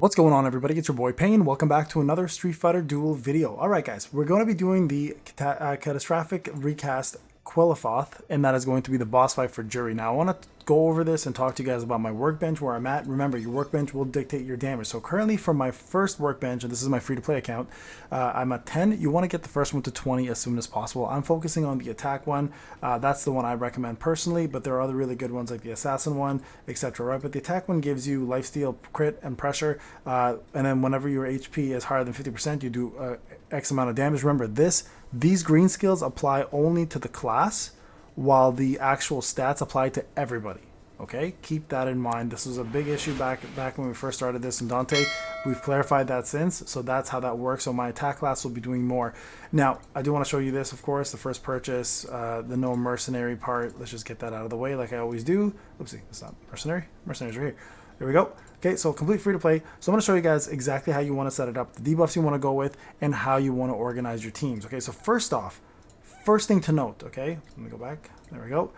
What's going on, everybody? It's your boy Payne. Welcome back to another Street Fighter Duel video. Alright guys, we're going to be doing the catastrophic recast Qliphoth, and that is going to be the boss fight for Juri. Now I want to go over this and talk to you guys about my workbench, where I'm at. Remember, your workbench will dictate your damage. So currently for my first workbench, and this is my free-to-play account, I'm at 10. You want to get the first one to 20 as soon as possible. I'm focusing on the attack one. That's the one I recommend personally, but there are other really good ones like the assassin one, etc. Right? But the attack one gives you lifesteal, crit, and pressure, and then whenever your HP is higher than 50%, you do X amount of damage. Remember, these green skills apply only to the class, while the actual stats apply to everybody. Okay, keep that in mind. This was a big issue back when we first started this in Dante. We've clarified that since, so that's how that works. So my attack class will be doing more. Now, I do want to show you this, of course, the first purchase, the no mercenary part. Let's just get that out of the way like I always do. Oopsie, it's not mercenary. Mercenary's right here. There we go. Okay, so complete free to play. So I'm going to show you guys exactly how you want to set it up, the debuffs you want to go with, and how you want to organize your teams. Okay, so first off, first thing to note, okay, let me go back. There we go.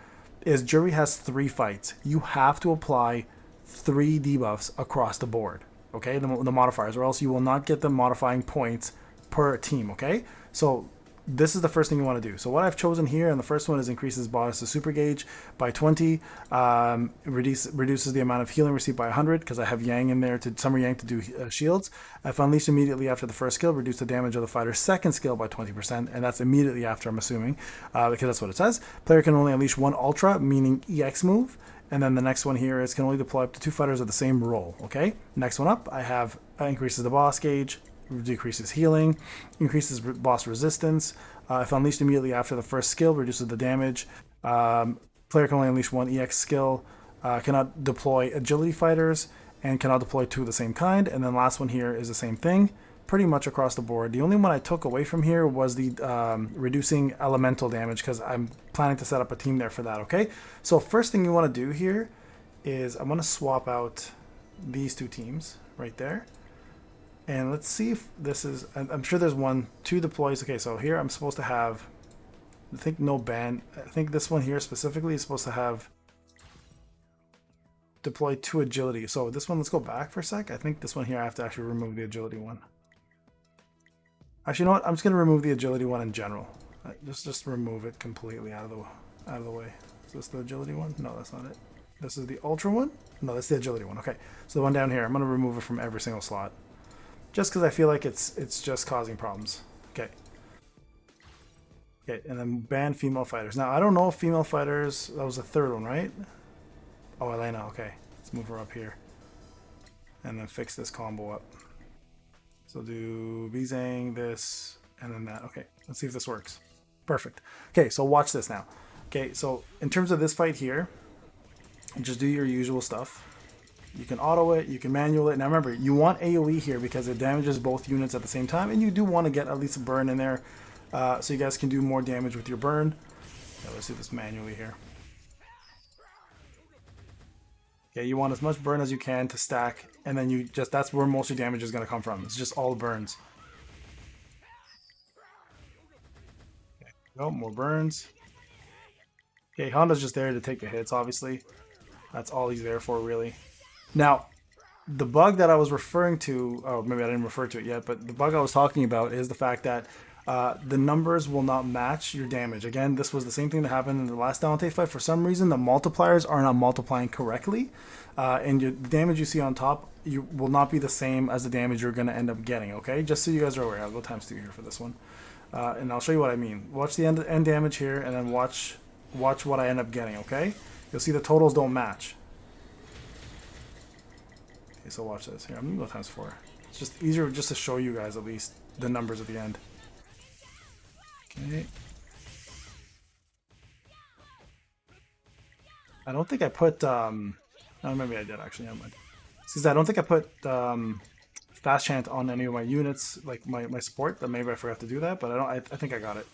Is Juri has 3 fights. You have to apply 3 debuffs across the board, okay, the modifiers, or else you will not get the modifying points per team, okay? So this is the first thing you want to do. So what I've chosen here, and the first one is increases bonus super gauge by 20, reduces the amount of healing received by 100, because I have Yang in there, to Summer Yang to do shields. If unleashed immediately after the first skill, reduce the damage of the fighter's second skill by 20%, and that's immediately after, I'm assuming, because that's what it says. Player can only unleash 1 ultra, meaning EX move. And then the next one here is can only deploy up to 2 fighters of the same role. Okay, next one up, I have increases the boss gauge, decreases healing, increases boss resistance. If unleashed immediately after the first skill, reduces the damage. Player can only unleash 1 EX skill, cannot deploy agility fighters, and cannot deploy 2 of the same kind. And then last one here is the same thing, pretty much across the board. The only one I took away from here was the reducing elemental damage, because I'm planning to set up a team there for that, okay? So first thing you want to do here is I'm going to swap out these 2 teams right there. And let's see if this is, I'm sure there's 2 deploys. Okay, so here I'm supposed to have, I think no ban. I think this one here specifically is supposed to have deploy 2 agility. So this one, let's go back for a sec. I think this one here I have to actually remove the agility one. Actually, you know what? I'm just gonna remove the agility one in general. Just remove it completely out of the way. Is this the agility one? No, that's not it. This is the ultra one? No, that's the agility one. Okay, so the one down here, I'm gonna remove it from every single slot, just because I feel like it's just causing problems. Okay. Okay, and then ban female fighters. Now, I don't know if female fighters, that was the third one, right? Oh, Elena, okay. Let's move her up here. And then fix this combo up. So do Bizang, this, and then that. Okay, let's see if this works. Perfect. Okay, so watch this now. Okay, so in terms of this fight here, just do your usual stuff. You can auto it, you can manual it. Now remember, you want AoE here because it damages both units at the same time, and you do want to get at least a burn in there, so you guys can do more damage with your burn. Okay, let's do this manually here. Okay, you want as much burn as you can to stack, and then that's where most of your damage is going to come from. It's just all burns. Okay, go, more burns. Okay, Honda's just there to take the hits, obviously. That's all he's there for, really. Now, the bug that I was referring to, oh, maybe I didn't refer to it yet, but the bug I was talking about is the fact that the numbers will not match your damage. Again, this was the same thing that happened in the last Dante fight. For some reason, the multipliers are not multiplying correctly, and the damage you see on top will not be the same as the damage you're going to end up getting, okay? Just so you guys are aware. I'll go ×2 here for this one, and I'll show you what I mean. Watch the end damage here, and then watch what I end up getting, okay? You'll see the totals don't match. Okay, so watch this. Here, I'm going to go ×4. It's just easier just to show you guys at least the numbers at the end. Okay. I don't think I put, oh, maybe I did actually, never mind. Because I don't think I put fast chant on any of my units, like my support, but maybe I forgot to do that, but I think I got it.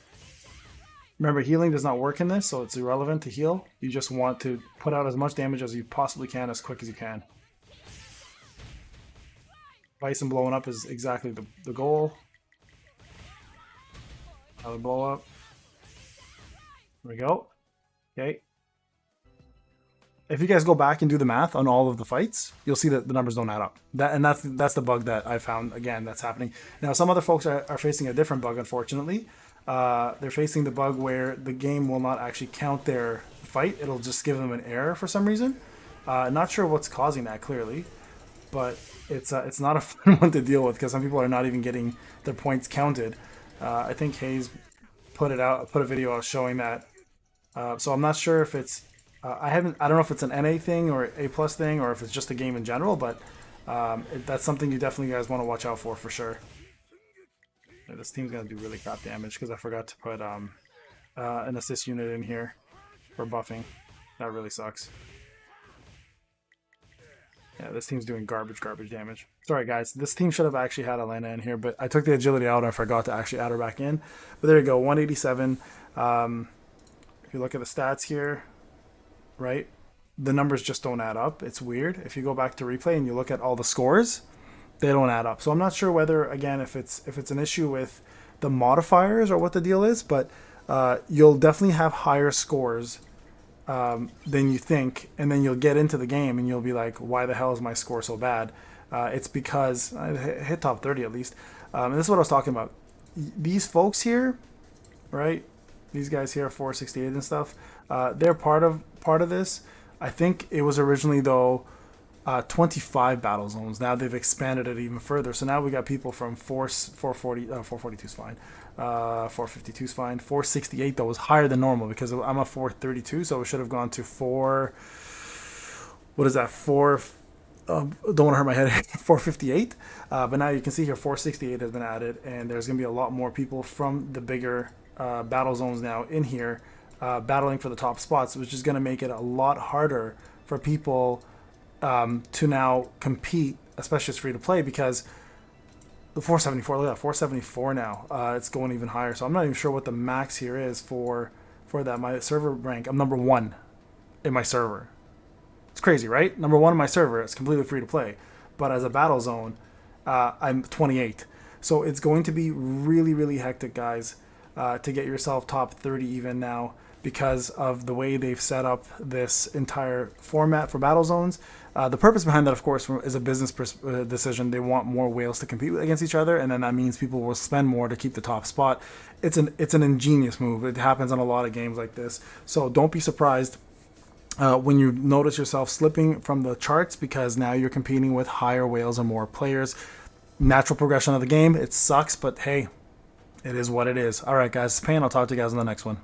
Remember, healing does not work in this, so it's irrelevant to heal. You just want to put out as much damage as you possibly can, as quick as you can. Vice and blowing up is exactly the goal. Another blow up. There we go. Okay. if you guys go back and do the math on all of the fights, you'll see that the numbers don't add up. That's the bug that I found, again, that's happening. Now, some other folks are facing a different bug, unfortunately. They're facing the bug where the game will not actually count their fight. It'll just give them an error for some reason. Not sure what's causing that, clearly, but it's not a fun one to deal with because some people are not even getting their points counted. I think Hayes put a video out showing that. So I'm not sure if it's I don't know if it's an NA thing or A plus thing or if it's just a game in general, but that's something you definitely guys want to watch out for sure. Yeah, this team's gonna do really crap damage because I forgot to put an assist unit in here for buffing. That really sucks. Yeah, this team's doing garbage damage. Sorry guys, this team should have actually had Elena in here, but I took the agility out and I forgot to actually add her back in. But there you go, 187. If you look at the stats here, right, the numbers just don't add up. It's weird. If you go back to replay and you look at all the scores, they don't add up. So I'm not sure whether, again, if it's an issue with the modifiers or what the deal is, but you'll definitely have higher scores than you think, and then you'll get into the game and you'll be like, why the hell is my score so bad? It's because I hit top 30 at least. And this is what I was talking about. These folks here, right? These guys here, 468 and stuff, they're part of this. I think it was originally, though, 25 battle zones. Now they've expanded it even further. So now we got people from 442 is fine. 452 is fine. 468, though, was higher than normal because I'm a 432, so it should have gone to 4... What is that? 4... don't want to hurt my head. 458. But now you can see here 468 has been added, and there's going to be a lot more people from the bigger battle zones now in here battling for the top spots, which is going to make it a lot harder for people to now compete, especially as free to play, because the 474, look at that, 474 now. It's going even higher. So I'm not even sure what the max here is for that. My server rank, I'm number 1 in my server. It's crazy, right? Number 1 in my server. It's completely free to play. But as a battle zone, I'm 28. So it's going to be really, really hectic, guys, to get yourself top 30 even now, because of the way they've set up this entire format for battle zones. The purpose behind that, of course, is a business decision. They want more whales to compete against each other, and then that means people will spend more to keep the top spot. It's an ingenious move. It happens on a lot of games like this. So don't be surprised when you notice yourself slipping from the charts, because now you're competing with higher whales and more players. Natural progression of the game. It sucks, but hey, it is what it is. All right, guys, it's Payne. I'll talk to you guys in the next one.